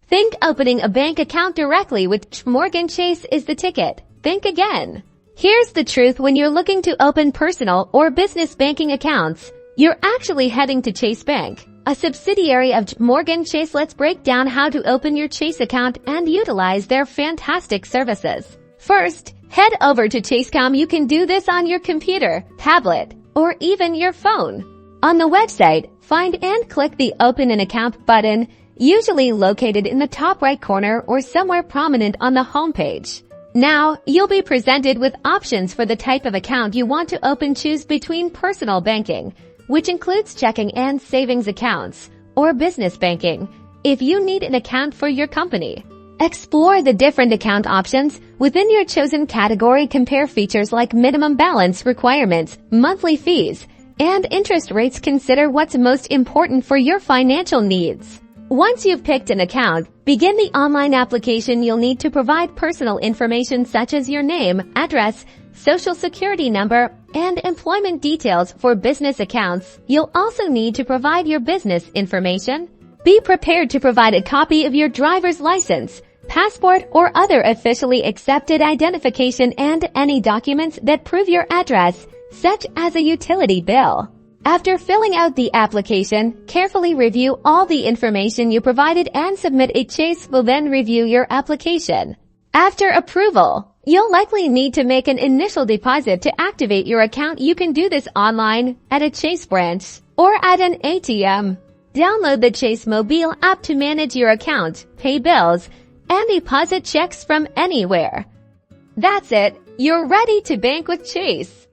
Think opening a bank account directly with JPMorgan Chase is the ticket. Think again. Here's the truth: when you're looking to open personal or business banking accounts, you're actually heading to Chase Bank, a subsidiary of JPMorgan Chase. Let's break down how to open your Chase account and utilize their fantastic services. First, head over to Chase.com. You can do this on your computer, tablet, or even your phone. On the website, find and click the Open an Account button, usually located in the top right corner or somewhere prominent on the homepage. Now, you'll be presented with options for the type of account you want to open. Choose between personal banking, which includes checking and savings accounts, or business banking, if you need an account for your company. Explore the different account options within your chosen category. Compare features like minimum balance requirements, monthly fees, and interest rates. Consider what's most important for your financial needs. Once you've picked an account, begin the online application. You'll need to provide personal information such as your name, address, social security number, and employment details. For business accounts, you'll also need to provide your business information. Be prepared to provide a copy of your driver's license, passport, or other officially accepted identification, and any documents that prove your address, such as a utility bill. After filling out the application, carefully review all the information you provided and submit it. Chase will then review your application. After approval, you'll likely need to make an initial deposit to activate your account. You can do this online, at a Chase branch, or at an ATM. Download the Chase mobile app to manage your account, pay bills, and deposit checks from anywhere. That's it. You're ready to bank with Chase.